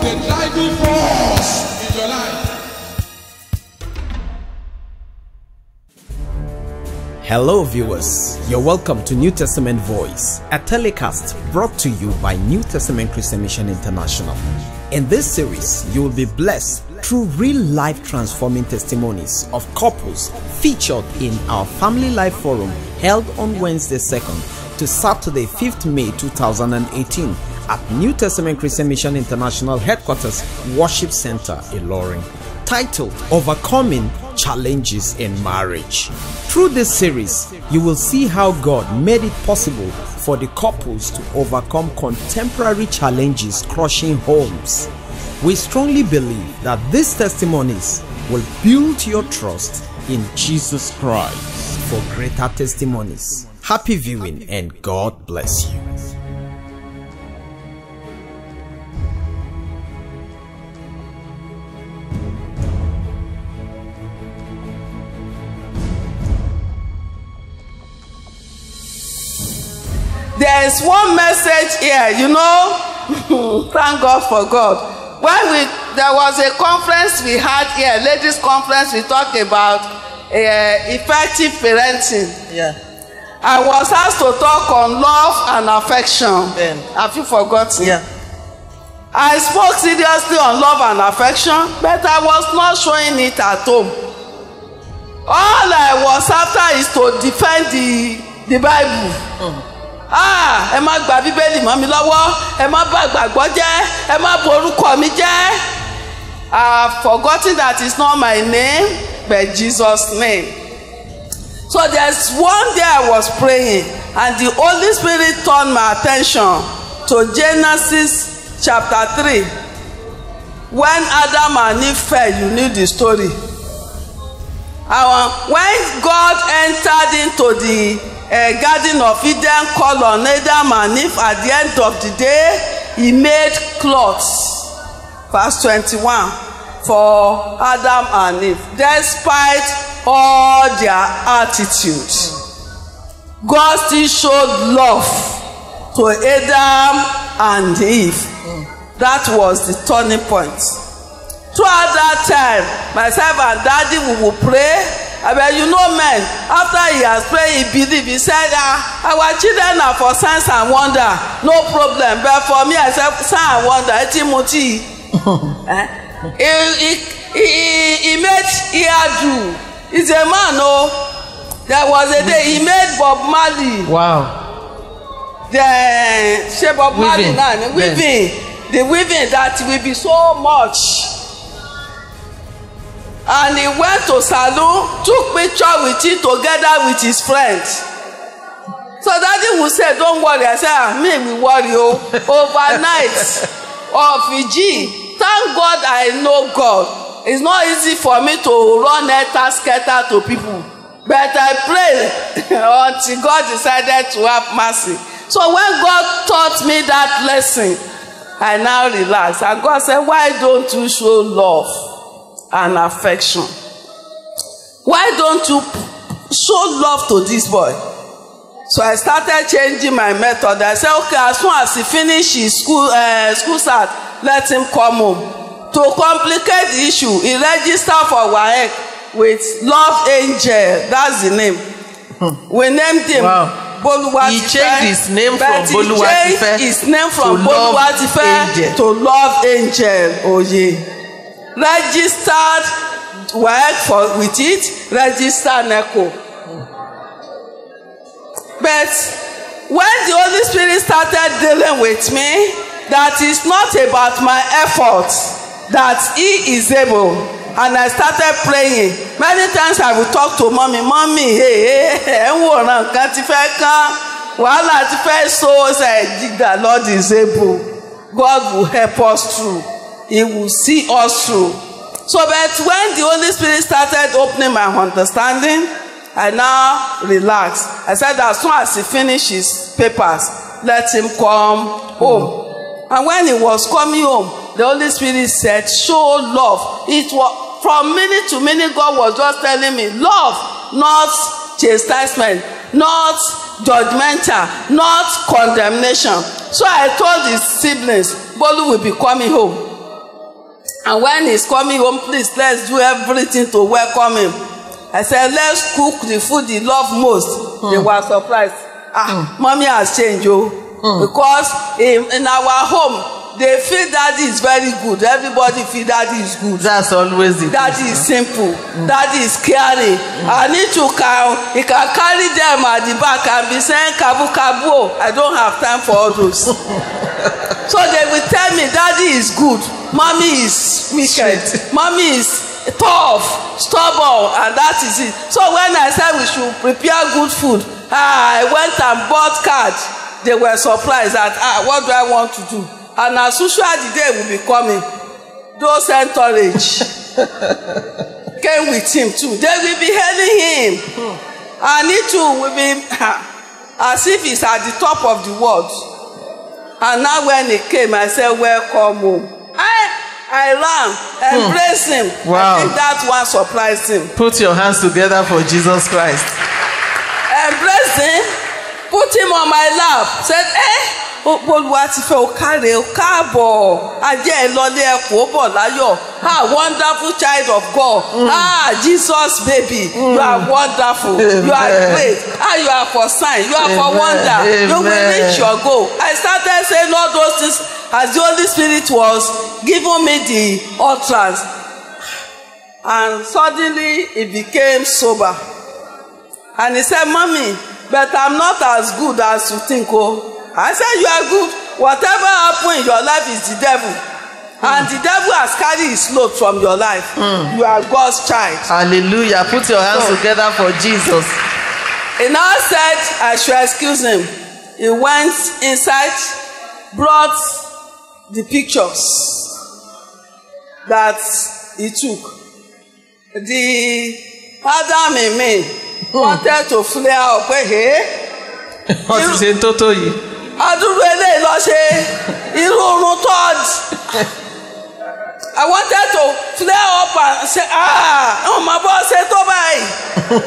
is the driving force in your life. Hello viewers, you're welcome to New Testament Voice, a telecast brought to you by New Testament Christian Mission International. In this series, you will be blessed through real-life transforming testimonies of couples featured in our Family Life Forum held on Wednesday 2nd to Saturday 5th May 2018 at New Testament Christian Mission International Headquarters Worship Center, Ilorin, titled Overcoming Challenges in Marriage. Through this series, you will see how God made it possible for the couples to overcome contemporary challenges crushing homes. We strongly believe that these testimonies will build your trust in Jesus Christ for greater testimonies. Happy viewing and God bless you. There is one message here, you know. Thank God for God. There was a conference we had here, ladies' conference. We talked about effective parenting. Yeah. I was asked to talk on love and affection. Then. Have you forgotten? Yeah. I spoke seriously on love and affection, but I was not showing it at home. All I was after is to defend the Bible. Ẹ má gba Bíbélì mọ́ mi lọ́wọ́, ẹ má bà gbàgbọ́ jẹ́, ẹ má borúkọ mi jẹ́. I've forgotten that it's not my name, but Jesus' name. So there's one day I was praying, and the Holy Spirit turned my attention to Genesis chapter 3. When Adam and Eve fell, you knew the story. When God entered into the Garden of Eden, called on Adam and Eve, at the end of the day, he made cloths. Verse 21, for Adam and Eve. Despite all their attitudes, God still showed love to Adam and Eve. That was the turning point. Throughout that time, myself and Daddy, we will pray. But you know, men, after he has prayed, he believed. He said, our children are for signs and wonder, no problem. But for me, I said, sign and wonder, Timothy. He made hairdo. He's a man, oh. There was a day he made Bob Marley. Wow. The Bob Marley now, weaving. The weaving that will be so much. And he went to salon, took picture with it together with his friends. So Daddy would say, don't worry. I said, me we worry. Overnight of Fiji. Thank God I know God. It's not easy for me to run scatter to people. But I prayed until God decided to have mercy. So when God taught me that lesson, I now relaxed. And God said, why don't you show love and affection? Why don't you show love to this boy? So I started changing my method. I said, okay, as soon as he finishes his school start, let him come home. To complicate the issue, he registered for WAEC with Love Angel. That's the name. We named him. Wow. He changed his name from Boluwatife. His name from Boluwatife to Love Angel. Oh yeah. Registered WAEC with it. Registered NECO. But when the Holy Spirit started dealing with me, that is not about my effort, that He is able. And I started praying. Many times I would talk to mommy, so say, the Lord is able. God will help us through. He will see us through. So, but when the Holy Spirit started opening my understanding, I now relaxed. I said, as soon as he finished his papers, let him come home. And when he was coming home, the Holy Spirit said, show love. It was from minute to minute, God was just telling me, love, not chastisement, not judgmental, not condemnation. So I told his siblings, Bolu will be coming home. And when he's coming home, please, let's do everything to welcome him. I said, let's cook the food he loved most. They were surprised. Mommy has changed, because in our home, they feel daddy is very good. Everybody feel daddy is good. That's always the Daddy is simple. Daddy is caring. I need to he can carry them at the back and be saying kabu kabu. I don't have time for all those. So they will tell me daddy is good. Mommy is wicked. Mommy is tough, stubborn, and that is it. So when I said we should prepare good food, I went and bought card. They were surprised that what do I want to do? And as usual, the day will be coming. Those entourage came with him too. They will be hailing him. And he too will be as if he's at the top of the world. And now when he came, I said, welcome home. I ran, embraced him. Wow. I think that one surprised him. Put your hands together for Jesus Christ. Embraced him, put him on my lap, said, Olúwa ti fẹ́ o káre o káàbọ̀ ajẹ́ ìlọlé ẹ̀kọ́ bọ̀ láyọ̀ wonderful child of God Jesus baby you are wonderful you are great you are for sign you are for wonder you will reach your goal. I started saying all those things as the Holy Spirit was giving me the utterance, and suddenly he became sober and he said, Mommy, but I'm not as good as you think. I said, you are good. Whatever happened in your life is the devil. And the devil has carried his load from your life. You are God's child. Hallelujah. Put your hands together for Jesus. He now said I should excuse him. He went inside, brought the pictures that he took. The Adam in me wanted to flare up. What is in total yìí? Adúrú eléyìí lọ ṣe irú oorun third. I wanted to flare up and say, my boss said tó báyìí.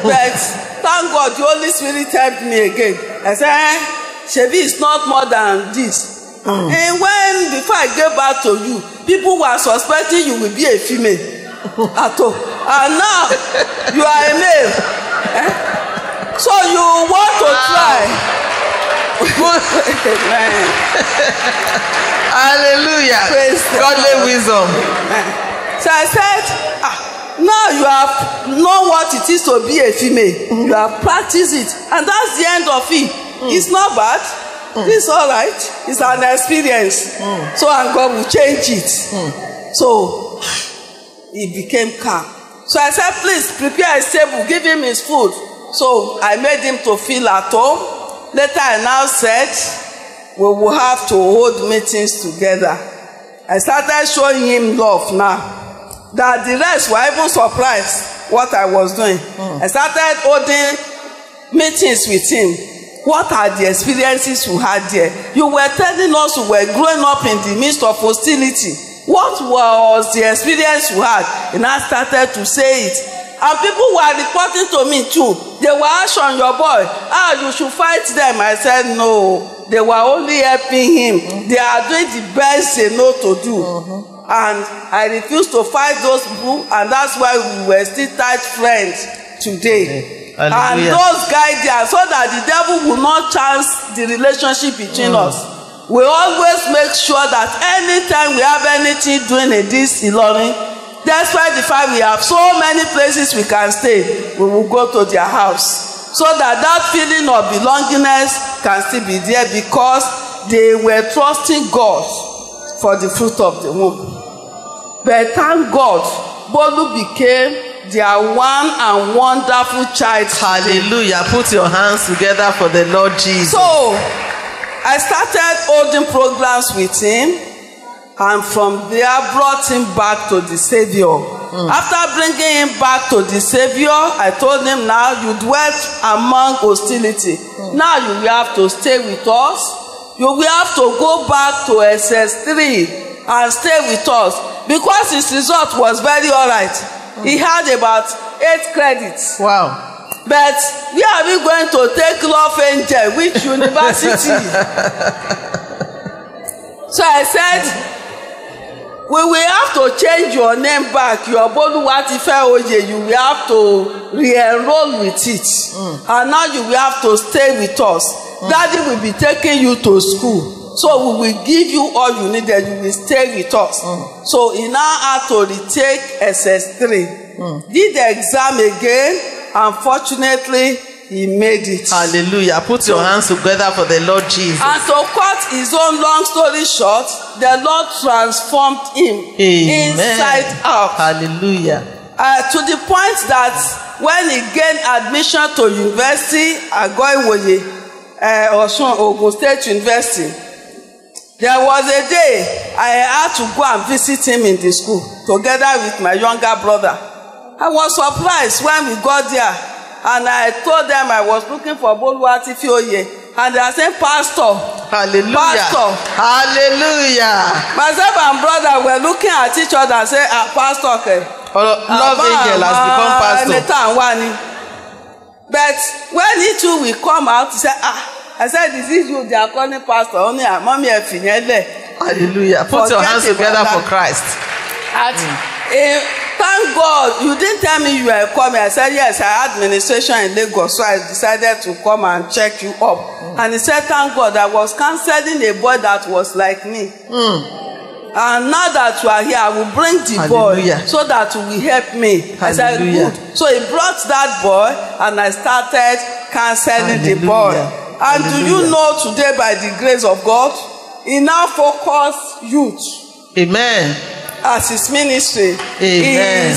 But thank God the Holy Spirit helped me again. I said, Shebi is not more than this. And when before I get back to you, people were suspecting you will be a female at all. And now you are a male. So you want to try. Hallelujah. Godly wisdom. So I said, now you have known what it is to be a female. You have practiced it. And that's the end of it. It's not bad. It's all right. It's an experience. So and God will change it. So he became calm. So I said, please prepare his table. Give him his food. So I made him to feel at home. Later I now said, we will have to hold meetings together. I started showing him love now. That the rest were even surprised what I was doing. I started holding meetings with him. What are the experiences we had there? You were telling us we were growing up in the midst of hostility. What was the experience we had? And I started to say it. And people were reporting to me too. They were asking your boy, you should fight them. I said, no. They were only helping him. They are doing the best they know to do. And I refused to fight those people. And that's why we were still tight friends today. And those guys there, so that the devil will not chance the relationship between us. We always make sure that anytime we have anything doing in this Ilorin, despite the fact we have so many places we can stay, we will go to their house. So that feeling of belongingness can still be there, because they were trusting God for the fruit of the womb. But thank God, Bolu became their one and wonderful child. Hallelujah. Put your hands together for the Lord Jesus. So I started holding programs with him. And from there brought him back to the Savior. After bringing him back to the Savior, I told him, now you dwelt among hostility. Now you will have to stay with us. You will have to go back to SS3 and stay with us. Because his result was very alright. He had about 8 credits. Wow. But where are we going to take Love Angel? Which university? So I said, We will have to change your name back. Your Boluwatife Oye, you will have to re-enroll with it. And now you will have to stay with us. Daddy will be taking you to school. So we will give you all you need and you will stay with us. So he now had to retake SS3. Did the exam again. Unfortunately, he made it. Hallelujah. Put your hands together for the Lord Jesus. And to cut his own long story short, the Lord transformed him inside out. Hallelujah. To the point that when he gained admission to university, Agoiwoye, Ogun State University, there was a day I had to go and visit him in the school together with my younger brother. I was surprised when we got there, and I told them I was looking for Boluwatife Oye, and they are saying, Pastor. Hallelujah. Pastor. Hallelujah. Myself and brother were looking at each other and say, Pastor, okay. Love Angel has become pastor. But when he too will come out, he said, I said, this is you, they are calling pastor. Only mommy and Finyele. Hallelujah. Put your hands together for Christ. Thank God, you didn't tell me you were coming. I said, yes, I had administration in Lagos, so I decided to come and check you up. And he said, thank God, I was counseling a boy that was like me. And now that you are here, I will bring the boy so that he will help me. I said, good. So he brought that boy, and I started counseling the boy. And do you know today, by the grace of God, he now focuses youth. Amen. As his ministry. Amen.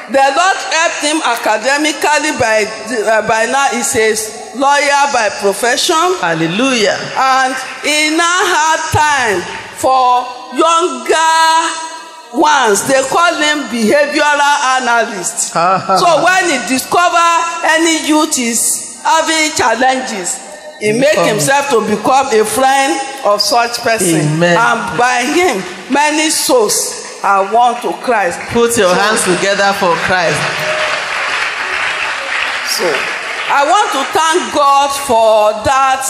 The Lord helped him academically by now he's a lawyer by profession. Hallelujah. And he now had time for younger ones. They call him behavioral analyst. So when he discover any youth is having challenges, he make himself to become a friend of such person. Amen. And by him, many souls are won to Christ. Put your hands together for Christ. So, I want to thank God for that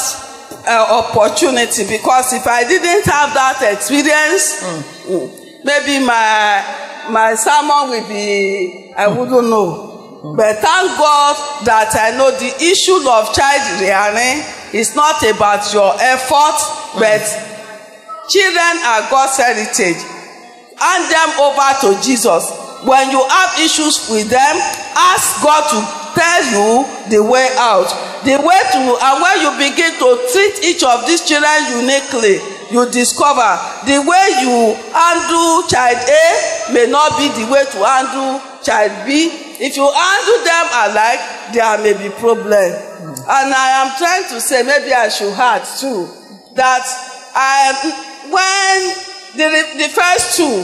opportunity, because if I didn't have that experience, maybe my sermon will be, I wouldn't know. But thank God that I know the issue of child rearing is not about your effort, but children are God's heritage. Hand them over to Jesus. When you have issues with them, ask God to tell you the way out. The way to, and when you begin to treat each of these children uniquely, you discover the way you handle child A may not be the way to handle child B. If you handle them alike, there may be problem. And I am trying to say, maybe I should add too, that when the first two,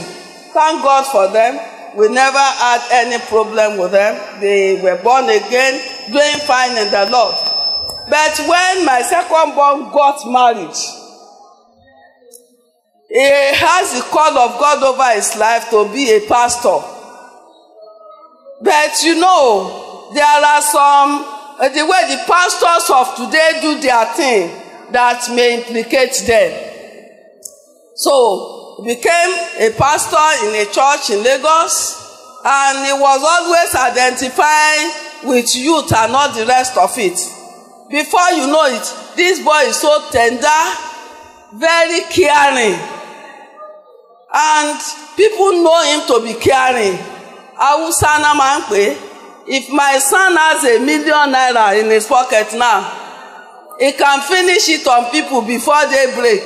thank God for them, we never had any problem with them. They were born again, doing fine in the Lord. But when my second born got married, he has the call of God over his life to be a pastor. But you know, there are some, the way the pastors of today do their thing, that may implicate them. So, he became a pastor in a church in Lagos, and he was always identifying with youth and not the rest of it. Before you know it, this boy is so tender, very caring, and people know him to be caring. If my son has $1 million in his pocket now, he can finish it on people before they break.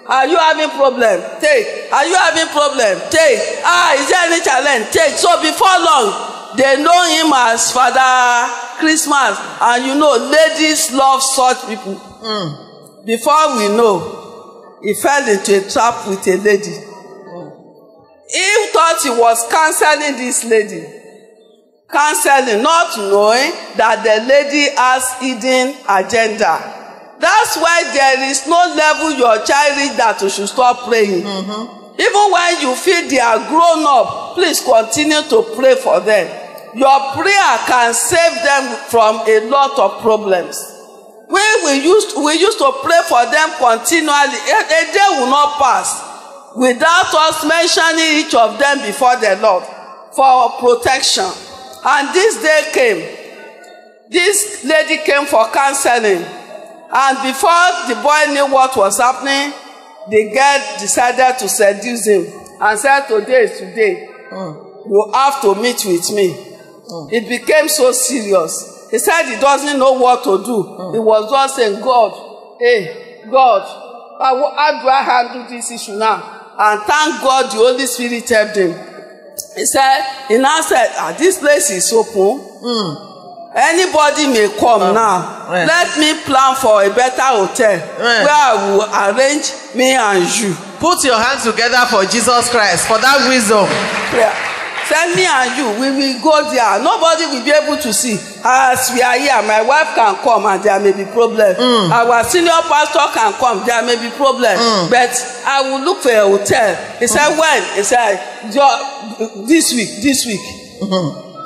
Are you having problem? Take. Are you having problem? Take. Is there any challenge? Take. So before long, they know him as Father Christmas. And you know, ladies love such people. Before we know, he fell into a trap with a lady. He thought he was counseling this lady. Counseling, not knowing that the lady has hidden agenda. That's why there is no level your child reach that you should stop praying. Even when you feel they are grown up, please continue to pray for them. Your prayer can save them from a lot of problems. When we used to pray for them continually, a day will not pass without us mentioning each of them before the Lord for protection. And this day came. This lady came for counseling. And before the boy knew what was happening, the girl decided to seduce him and said, today is today. You have to meet with me. It became so serious. He said he doesn't know what to do. He was just saying, God, hey, God, how do I handle this issue now? And thank God the Holy Spirit helped him. He now said, this place is open. Anybody may come now. Let me plan for a better hotel where I will arrange me and you. Put your hands together for Jesus Christ, for that wisdom. Yeah. Send me and you. We will go there. Nobody will be able to see. As we are here, my wife can come and there may be problem. Our senior pastor can come. There may be problem. But I will look for a hotel. He said, when? He said, this week.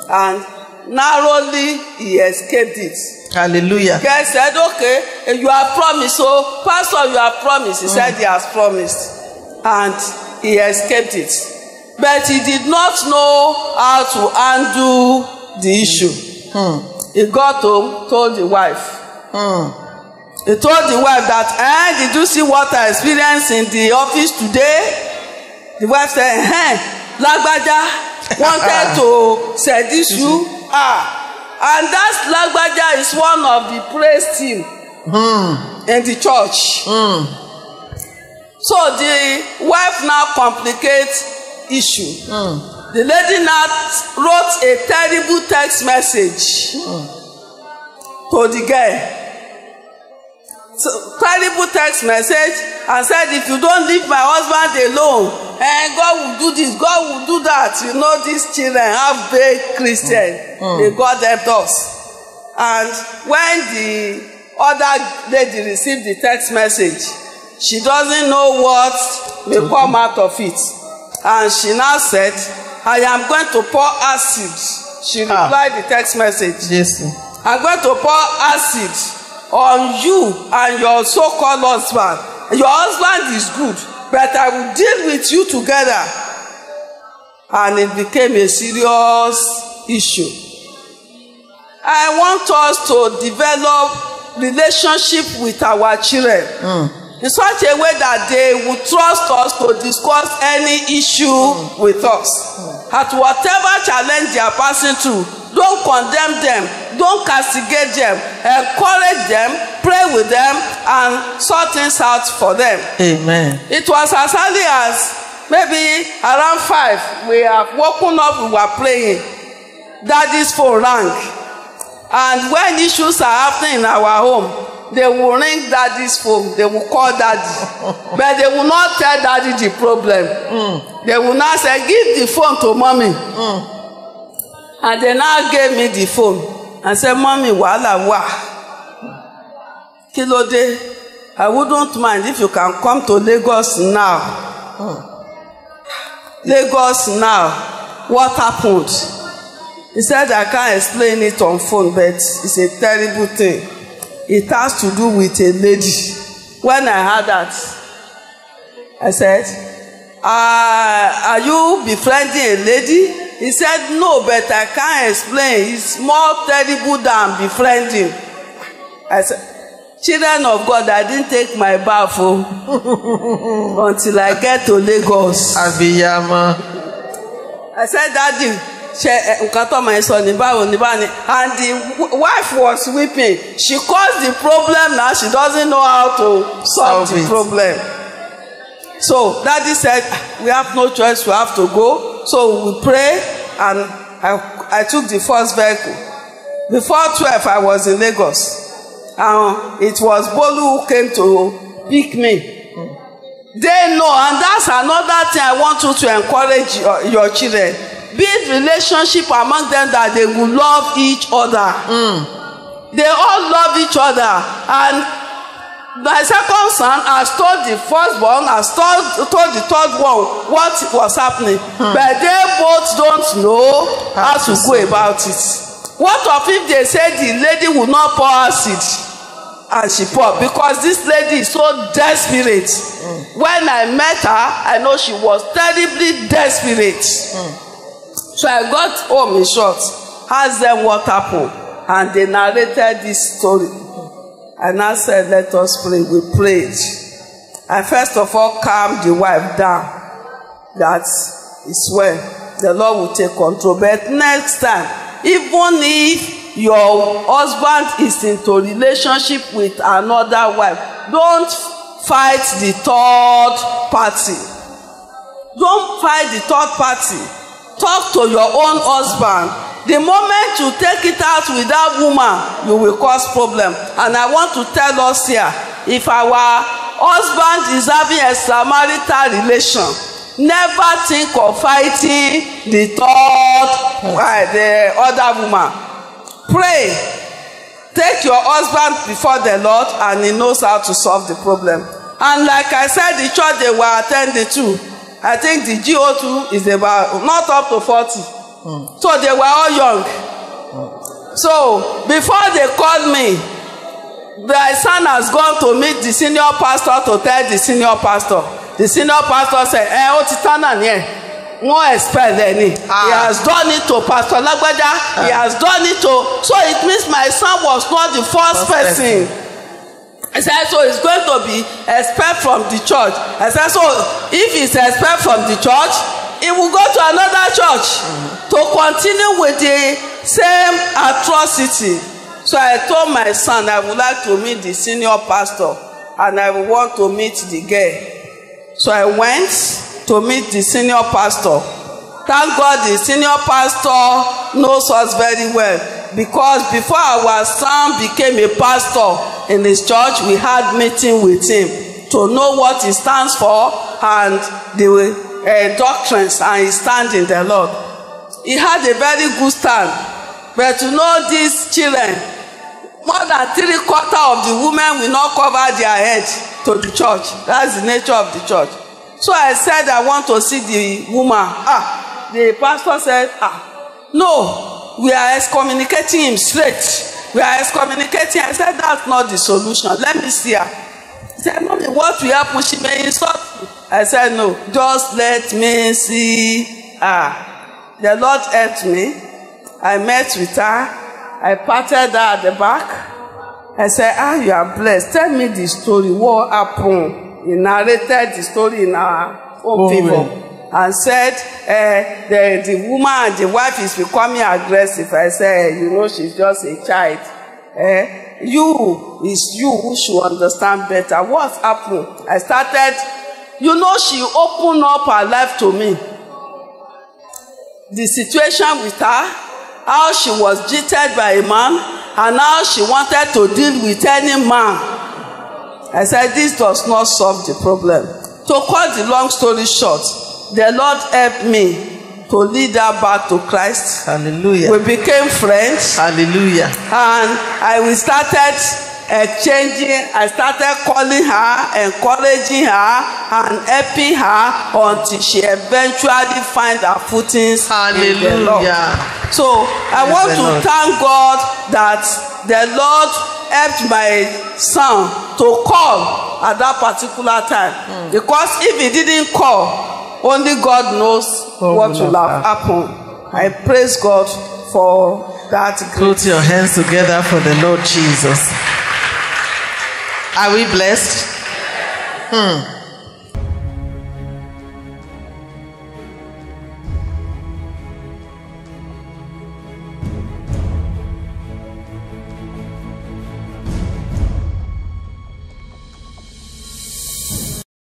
And narrowly he escaped it. Hallelujah. God said, okay, you have promised. So, pastor, you have promised. He said he has promised. And he escaped it. But he did not know how to handle the issue. He got home, told the wife. He told the wife that, did you see what I experienced in the office today? The wife said, Lagbaja wanted to seduce you. And that Lagbaja is one of the praise team in the church. So the wife now complicates issue. The lady now wrote a terrible text message to the girl. So, terrible text message, and said, if you don't leave my husband alone, and God will do this, God will do that. You know, these children have baked Christian. God helped us. And when the other lady received the text message, she doesn't know what may come out of it. And she now said, I am going to pour acid. She replied the text message. Yes. I'm going to pour acid on you and your so-called husband. Your husband is good, but I will deal with you together. And it became a serious issue. I want us to develop relationship with our children in such a way that they will trust us to discuss any issue with us. At whatever challenge they are passing through, don't condemn them, don't castigate them, encourage them, pray with them, and sort things out for them. Amen. It was as early as maybe around 5, we have woken up, we were praying. Daddy's phone rang. And when issues are happening in our home, they will ring daddy's phone. They will call daddy. But they will not tell daddy the problem. They will not say, give the phone to mommy. And they now gave me the phone and said, mommy, wahala wa. Kilode, I wouldn't mind if you can come to Lagos now. Lagos now. What happened? He said, I can't explain it on phone, but it's a terrible thing. It has to do with a lady. When I heard that, I said, are you befriending a lady? He said, no, but I can't explain. It's more terrible than befriending. I said, children of God, I didn't take my bath until I get to Lagos. Abiyama. I said, Daddy, and the wife was weeping. She caused the problem, now she doesn't know how to solve the problem. So Daddy said, we have no choice, we have to go. So we pray, and I took the first vehicle. Before 12, I was in Lagos. It was Bolu who came to pick me. They know, and that's another thing I want you to encourage your children. Build relationship among them that they will love each other. They all love each other. And my second son has told the firstborn, has told the third one what was happening. But they both don't know how to go about it. What if they say the lady will not pour acid? and she poured, because this lady is so desperate. When I met her, I know she was terribly desperate. So I got home in short, asked them what happened, and they narrated this story. And I said, let us pray. We prayed. I first of all calmed the wife down. That is when the Lord will take control. But next time, even if your husband is into relationship with another wife, don't fight the third party. Don't fight the third party. Talk to your own husband. The moment you take it out with that woman, you will cause problem. And I want to tell us here, if our husband is having a extramarital relation, never think of fighting the other woman. Pray. Take your husband before the Lord, and he knows how to solve the problem. And like I said, the church they were attending to, I think the GO2 is about not up to 40. So they were all young. So before they called me, the son has gone to meet the senior pastor to tell the senior pastor. The senior pastor said, won't expel any. He has done it to Pastor Lagbaja. He has done it to. So it means my son was not the first person. I said, so it's going to be expelled from the church. I said, so if it's expelled from the church, it will go to another church to continue with the same atrocity. So I told my son I would like to meet the senior pastor, and I would want to meet the girl. So I went to meet the senior pastor. Thank God the senior pastor knows us very well, because before our son became a pastor in his church, we had meeting with him to know what he stands for and the doctrines, and his stand in the Lord. He had a very good stand. But to know these children, more than 3/4 of the women will not cover their head to the church. That's the nature of the church. So I said, I want to see the woman. The pastor said, no, we are excommunicating him straight. We are excommunicating. I said, that's not the solution. Let me see her. He said, Mommy, what will happen? She may insult me. I said, no, just let me see her. The Lord helped me. I met with her. I patted her at the back. I said, you are blessed. Tell me the story. What happened? He narrated the story in our own favor. And said, the woman and the wife is becoming aggressive. I said, you know, she's just a child. You who should understand better. What happened? I started, you know, she opened up her life to me. The situation with her, how she was cheated by a man, and how she wanted to deal with any man. I said, this does not solve the problem. To cut the long story short, the Lord helped me to lead her back to Christ. Hallelujah. We became friends. Hallelujah. And we started exchanging. I started calling her, encouraging her, and helping her until she eventually find her footings. Hallelujah. In the Lord. So I want to thank God that the Lord helped my son to call at that particular time. Because if he didn't call, only God knows what will have happened. I praise God for that. Put your hands together for the Lord Jesus. Are we blessed?